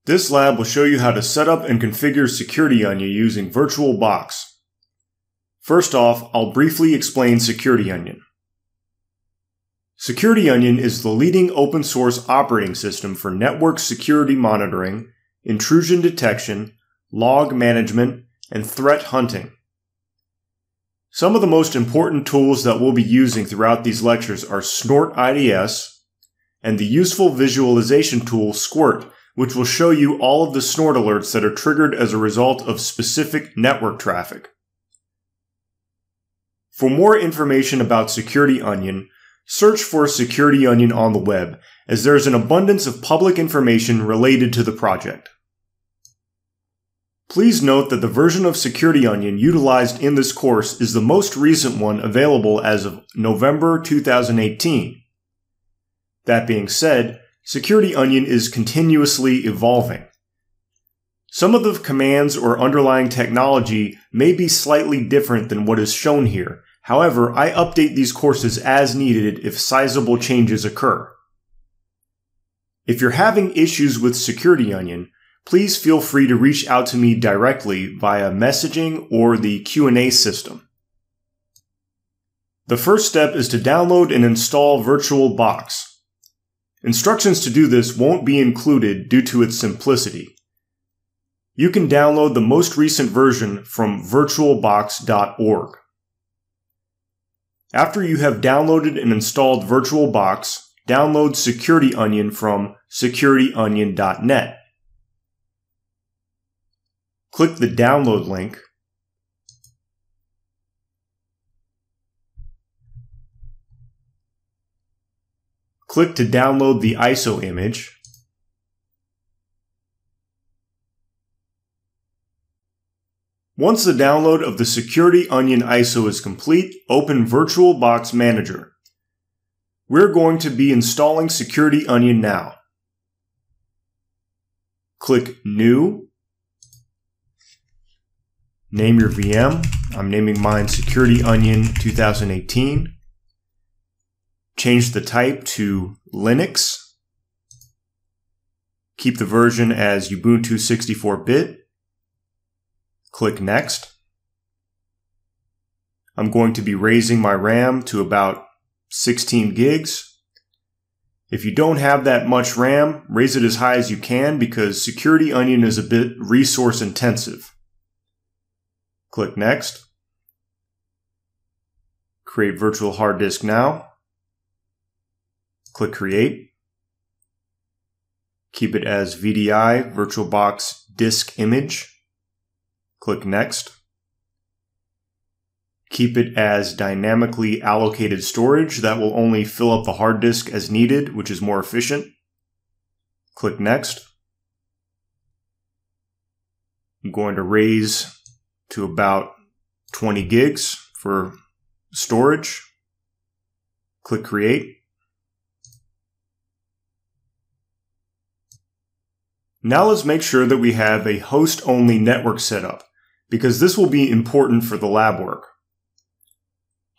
This lab will show you how to set up and configure SecurityOnion using VirtualBox. First off, I'll briefly explain SecurityOnion. SecurityOnion is the leading open source operating system for network security monitoring, intrusion detection, log management, and threat hunting. Some of the most important tools that we'll be using throughout these lectures are Snort IDS and the useful visualization tool Squirt, which will show you all of the snort alerts that are triggered as a result of specific network traffic. For more information about SecurityOnion, search for SecurityOnion on the web, as there's an abundance of public information related to the project. Please note that the version of SecurityOnion utilized in this course is the most recent one available as of November 2018. That being said, SecurityOnion is continuously evolving. Some of the commands or underlying technology may be slightly different than what is shown here. However, I update these courses as needed if sizable changes occur. If you're having issues with SecurityOnion, please feel free to reach out to me directly via messaging or the Q&A system. The first step is to download and install VirtualBox. Instructions to do this won't be included due to its simplicity. You can download the most recent version from virtualbox.org. After you have downloaded and installed VirtualBox, download SecurityOnion from securityonion.net. Click the download link. Click to download the ISO image. Once the download of the SecurityOnion ISO is complete, open VirtualBox Manager. We're going to be installing SecurityOnion now. Click New. Name your VM. I'm naming mine SecurityOnion 2018. Change the type to Linux. Keep the version as Ubuntu 64-bit. Click Next. I'm going to be raising my RAM to about 16 gigs. If you don't have that much RAM, raise it as high as you can because SecurityOnion is a bit resource intensive. Click Next. Create virtual hard disk now. Click Create. Keep it as VDI, VirtualBox Disk Image. Click Next. Keep it as dynamically allocated storage. That will only fill up the hard disk as needed, which is more efficient. Click Next. I'm going to raise to about 20 gigs for storage. Click Create. Now let's make sure that we have a host-only network setup, because this will be important for the lab work.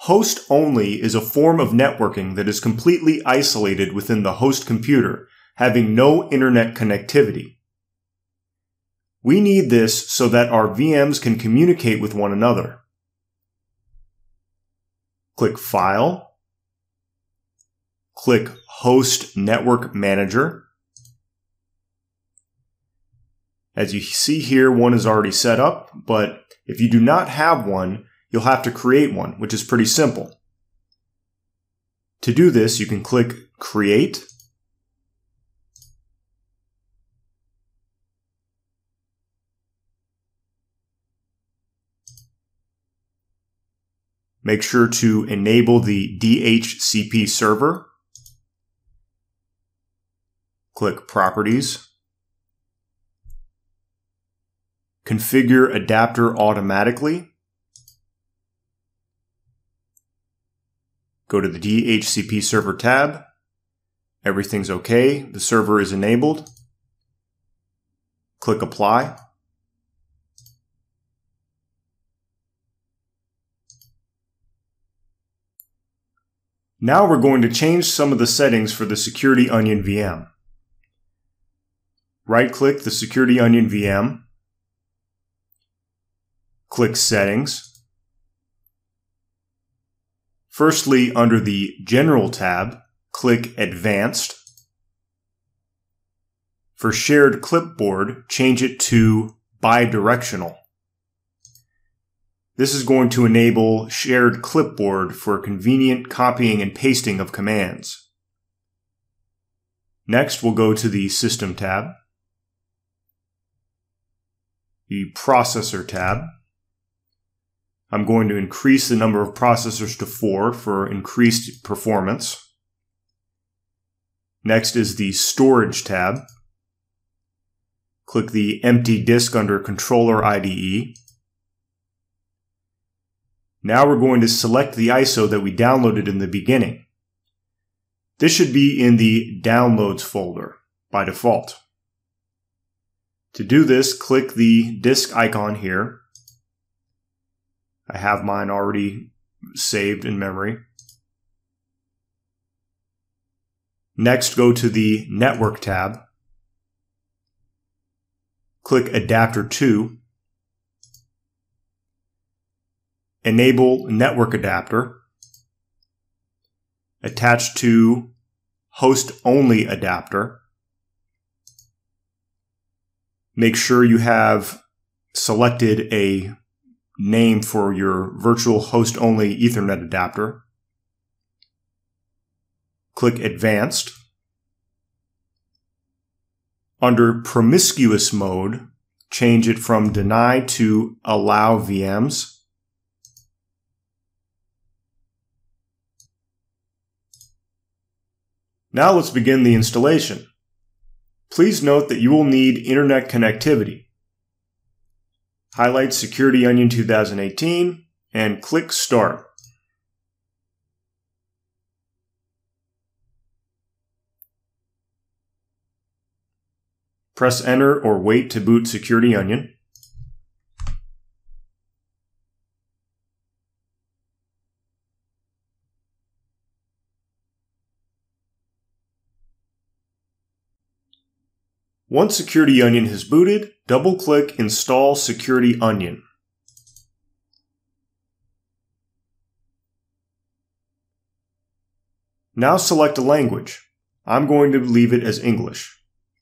Host-only is a form of networking that is completely isolated within the host computer, having no internet connectivity. We need this so that our VMs can communicate with one another. Click File. Click Host Network Manager. As you see here, one is already set up, but if you do not have one, you'll have to create one, which is pretty simple. To do this, you can click Create. Make sure to enable the DHCP server. Click Properties. Configure adapter automatically. Go to the DHCP server tab. Everything's okay. The server is enabled. Click Apply. Now we're going to change some of the settings for the SecurityOnion VM. right-click the Security Onion VM, click Settings. Firstly, under the General tab, click Advanced. For shared clipboard, change it to bidirectional. This is going to enable shared clipboard for convenient copying and pasting of commands. Next, we'll go to the System tab, the Processor tab. I'm going to increase the number of processors to 4 for increased performance. Next is the Storage tab. Click the empty disk under Controller IDE. Now we're going to select the ISO that we downloaded in the beginning. This should be in the Downloads folder by default. To do this, click the disk icon here. I have mine already saved in memory. Next, go to the Network tab. Click Adapter 2. Enable Network Adapter. Attach to Host-Only Adapter. Make sure you have selected a name for your virtual host-only Ethernet adapter. Click Advanced. Under Promiscuous Mode, change it from Deny to Allow VMs. Now let's begin the installation. Please note that you will need internet connectivity. Highlight Security Onion 2018 and click Start. Press Enter or wait to boot Security Onion. Once Security Onion has booted, double-click Install Security Onion. Now select a language. I'm going to leave it as English.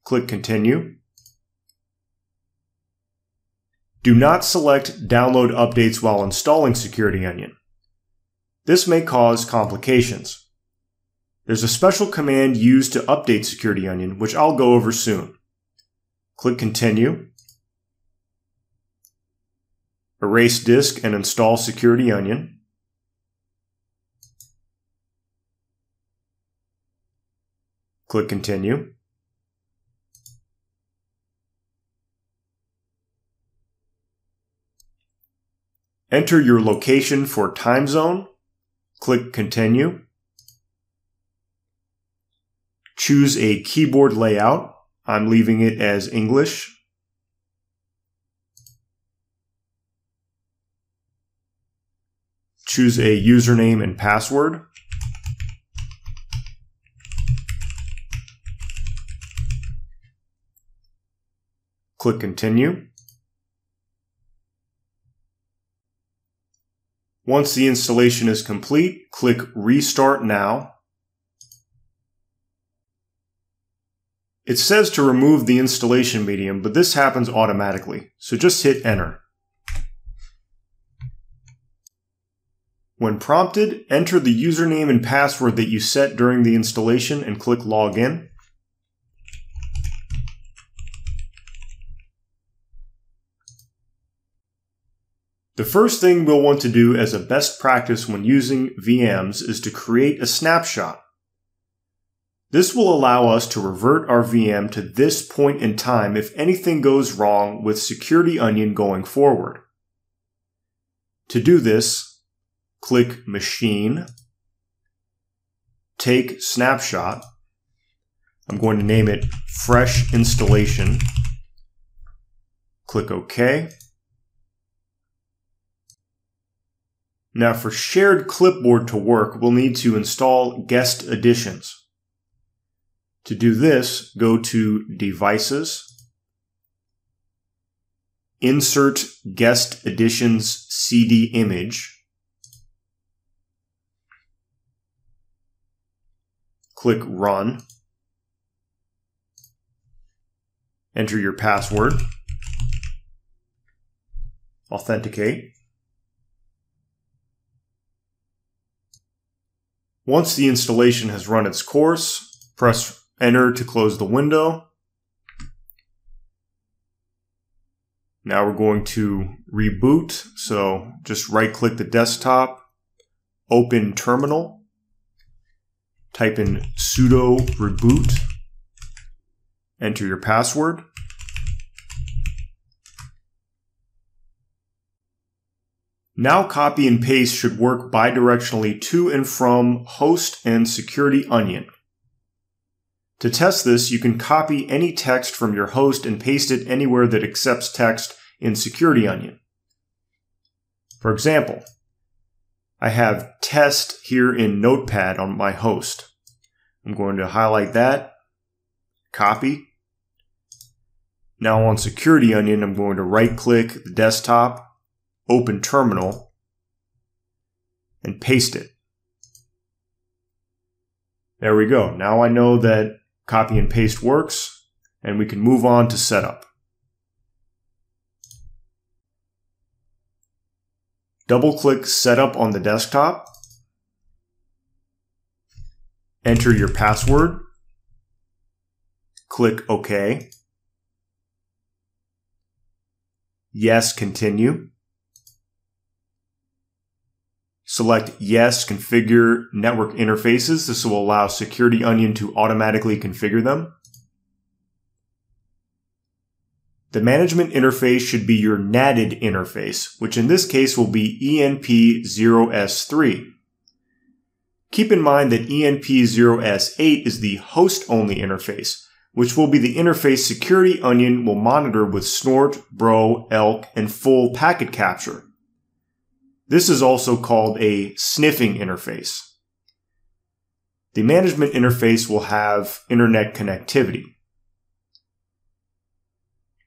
Click Continue. Do not select Download Updates while installing Security Onion. This may cause complications. There's a special command used to update Security Onion, which I'll go over soon. Click Continue. Erase disk and install Security Onion. Click Continue. Enter your location for time zone. Click Continue. Choose a keyboard layout. I'm leaving it as English. Choose a username and password. Click Continue. Once the installation is complete, click Restart Now. It says to remove the installation medium, but this happens automatically, so just hit Enter. When prompted, enter the username and password that you set during the installation and click Login. The first thing we'll want to do as a best practice when using VMs is to create a snapshot. This will allow us to revert our VM to this point in time if anything goes wrong with Security Onion going forward. To do this, click Machine, take Snapshot. I'm going to name it Fresh Installation. Click OK. Now for shared clipboard to work, we'll need to install guest additions. To do this, go to Devices, insert guest additions CD image. Click Run. Enter your password. Authenticate. Once the installation has run its course, press Enter to close the window. Now we're going to reboot, so just right-click the desktop, open terminal, type in sudo reboot, enter your password. Now copy and paste should work bidirectionally to and from host and security onion. To test this, you can copy any text from your host and paste it anywhere that accepts text in security onion. For example, I have test here in Notepad on my host. I'm going to highlight that, copy. Now on security onion, I'm going to right-click the desktop, open terminal, and paste it. There we go. Now I know that copy and paste works, and we can move on to setup. Double-click Setup on the desktop. Enter your password. Click OK. Yes, continue. Select Yes, configure network interfaces. This will allow Security Onion to automatically configure them. The management interface should be your NATed interface, which in this case will be ENP0S3. Keep in mind that ENP0S8 is the host-only interface, which will be the interface Security Onion will monitor with snort, bro, elk, and full packet capture. This is also called a sniffing interface. The management interface will have internet connectivity.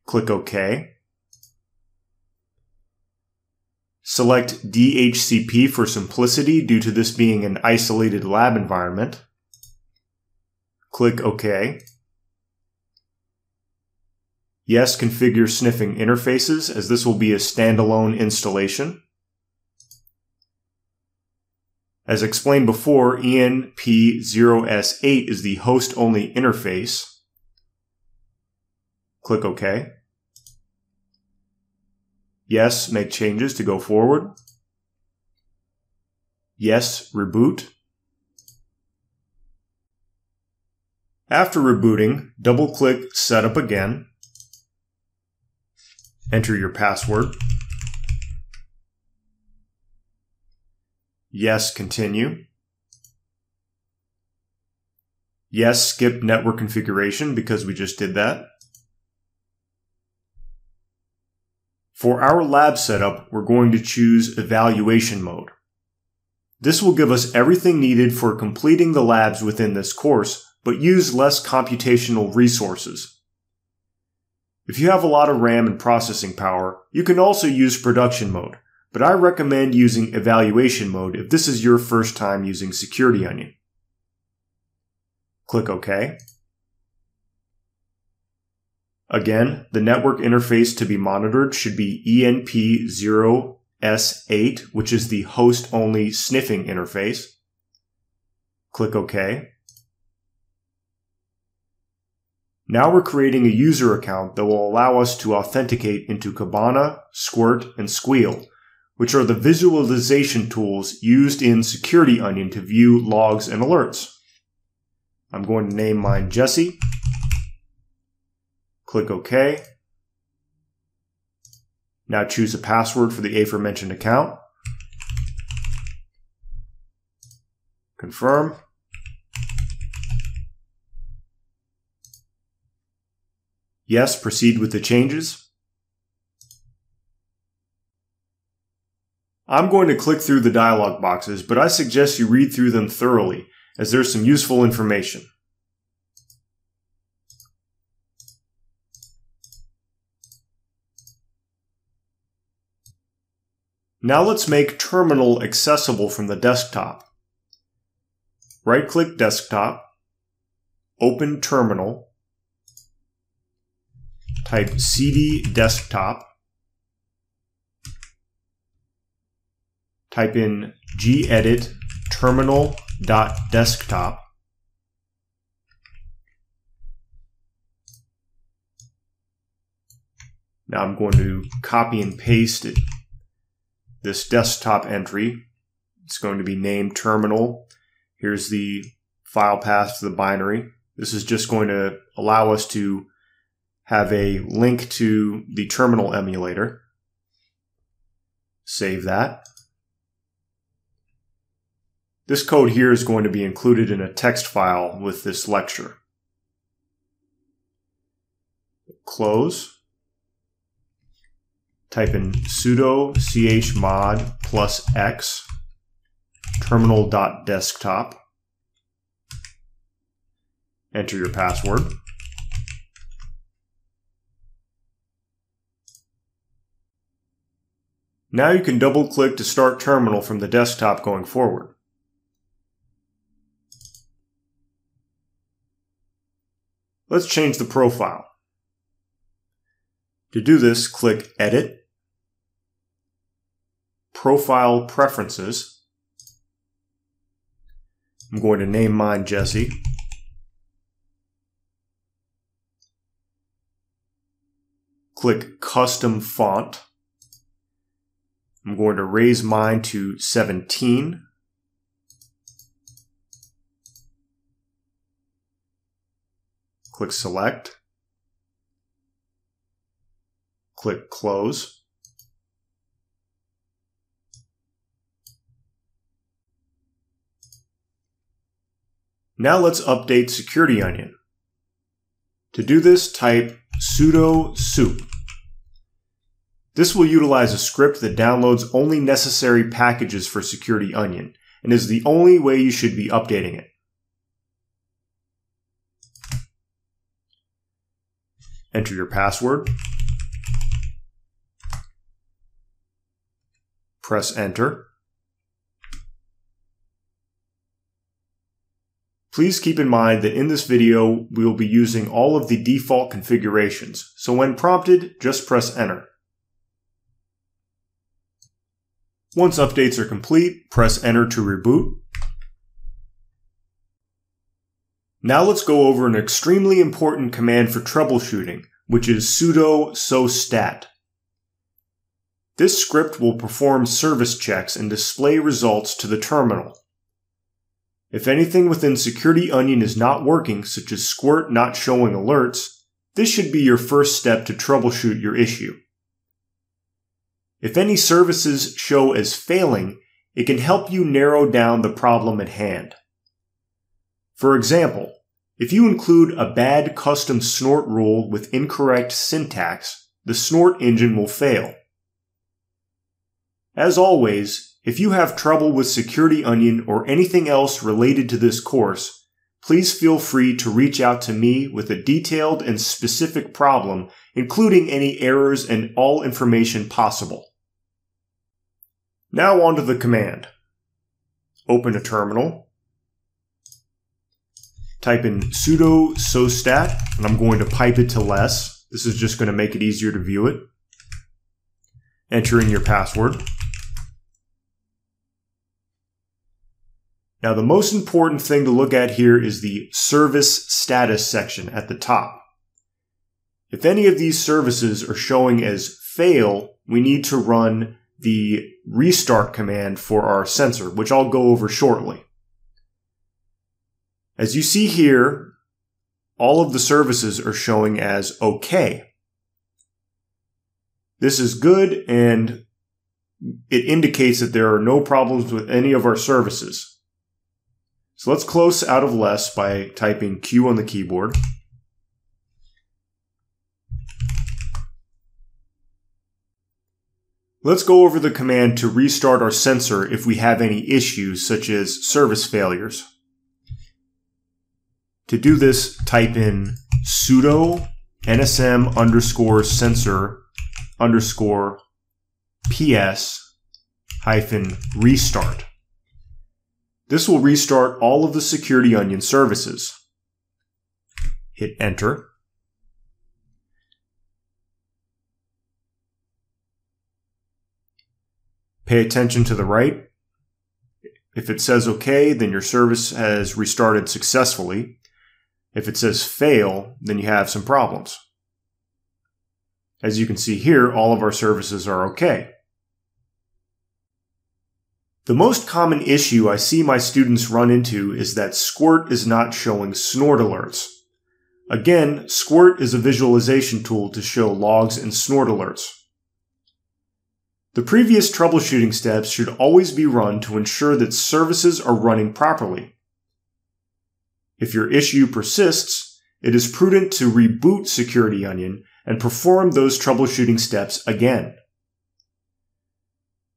Click OK. Select DHCP for simplicity due to this being an isolated lab environment. Click OK. Yes, configure sniffing interfaces, as this will be a standalone installation. As explained before, ENP0S8 is the host-only interface. Click OK. Yes, make changes to go forward. Yes, reboot. After rebooting, double-click Setup again. Enter your password. Yes, continue. Yes, skip network configuration because we just did that. For our lab setup, we're going to choose evaluation mode. This will give us everything needed for completing the labs within this course, but use less computational resources. If you have a lot of RAM and processing power, you can also use production mode, but I recommend using evaluation mode if this is your first time using Security Onion. Click OK. Again, the network interface to be monitored should be ENP0S8, which is the host-only sniffing interface. Click OK. Now we're creating a user account that will allow us to authenticate into Kibana, Squirt, and Squeal, which are the visualization tools used in Security Onion to view logs and alerts. I'm going to name mine Jesse. Click OK. Now choose a password for the aforementioned account. Confirm. Yes, proceed with the changes. I'm going to click through the dialog boxes, but I suggest you read through them thoroughly, as there's some useful information. Now let's make terminal accessible from the desktop. Right-click Desktop, open Terminal, type cd desktop, type in gedit terminal.desktop, now I'm going to copy and paste this desktop entry. It's going to be named terminal. Here's the file path to the binary. This is just going to allow us to have a link to the terminal emulator. Save that. This code here is going to be included in a text file with this lecture. Close. Type in sudo chmod +x terminal.desktop. Enter your password. Now you can double-click to start terminal from the desktop going forward. Let's change the profile. To do this, click Edit, Profile Preferences. I'm going to name mine Jesse. Click Custom Font. I'm going to raise mine to 17. Click Select. Click Close. Now let's update SecurityOnion. To do this, type sudo soup. This will utilize a script that downloads only necessary packages for SecurityOnion and is the only way you should be updating it. Enter your password. Press Enter. Please keep in mind that in this video, we will be using all of the default configurations, so when prompted, just press Enter. Once updates are complete, press Enter to reboot. Now let's go over an extremely important command for troubleshooting, which is sudo sostat. This script will perform service checks and display results to the terminal. If anything within SecurityOnion is not working, such as Squirt not showing alerts, this should be your first step to troubleshoot your issue. If any services show as failing, it can help you narrow down the problem at hand. For example, if you include a bad custom snort rule with incorrect syntax, the snort engine will fail. As always, if you have trouble with SecurityOnion or anything else related to this course, please feel free to reach out to me with a detailed and specific problem, including any errors and all information possible. Now on to the command. Open a terminal. Type in sudo sostat, and I'm going to pipe it to less. This is just going to make it easier to view it. Enter in your password. Now the most important thing to look at here is the service status section at the top. If any of these services are showing as fail, we need to run the restart command for our sensor, which I'll go over shortly. As you see here, all of the services are showing as OK. This is good, and it indicates that there are no problems with any of our services. So let's close out of less by typing Q on the keyboard. Let's go over the command to restart our sensor if we have any issues such as service failures. To do this, type in sudo nsm_sensor_ps -restart. This will restart all of the Security Onion services. Hit enter. Pay attention to the right. If it says OK, then your service has restarted successfully. If it says fail, then you have some problems. As you can see here, all of our services are OK. The most common issue I see my students run into is that Squirt is not showing snort alerts. Again, Squirt is a visualization tool to show logs and snort alerts. The previous troubleshooting steps should always be run to ensure that services are running properly. If your issue persists, it is prudent to reboot Security Onion and perform those troubleshooting steps again.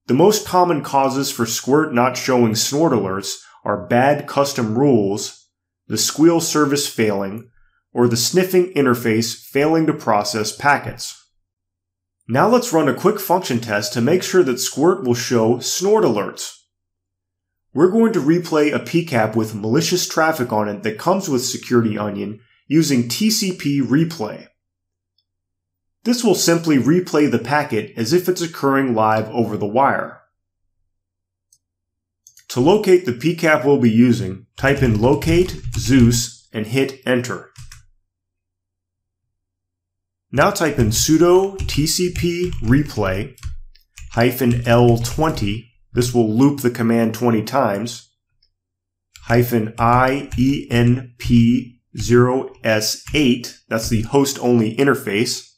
The most common causes for Squirt not showing snort alerts are bad custom rules, the squeal service failing, or the sniffing interface failing to process packets. Now let's run a quick function test to make sure that Squirt will show snort alerts. We're going to replay a PCAP with malicious traffic on it that comes with Security Onion using tcpreplay. This will simply replay the packet as if it's occurring live over the wire. To locate the PCAP we'll be using, type in locate zeus and hit enter. Now type in sudo tcpreplay -L20, this will loop the command 20 times, -IENP0S8, that's the host-only interface,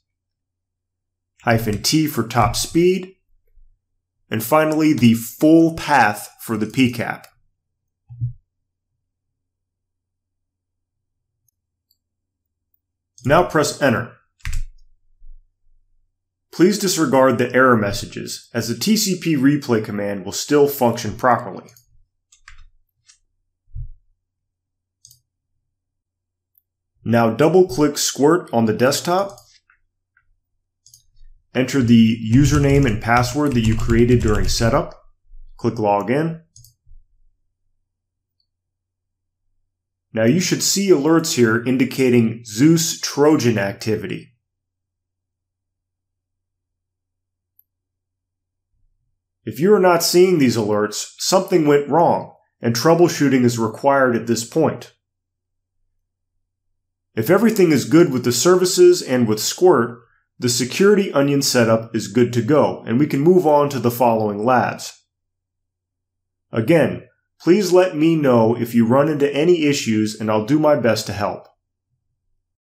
-T for top speed, and finally the full path for the PCAP. Now press enter. Please disregard the error messages, as the tcpreplay command will still function properly. Now double-click Squirt on the desktop. Enter the username and password that you created during setup. Click Login. Now you should see alerts here indicating Zeus Trojan activity. If you are not seeing these alerts, something went wrong, and troubleshooting is required at this point. If everything is good with the services and with Squirt, the Security Onion setup is good to go, and we can move on to the following labs. Again, please let me know if you run into any issues, and I'll do my best to help.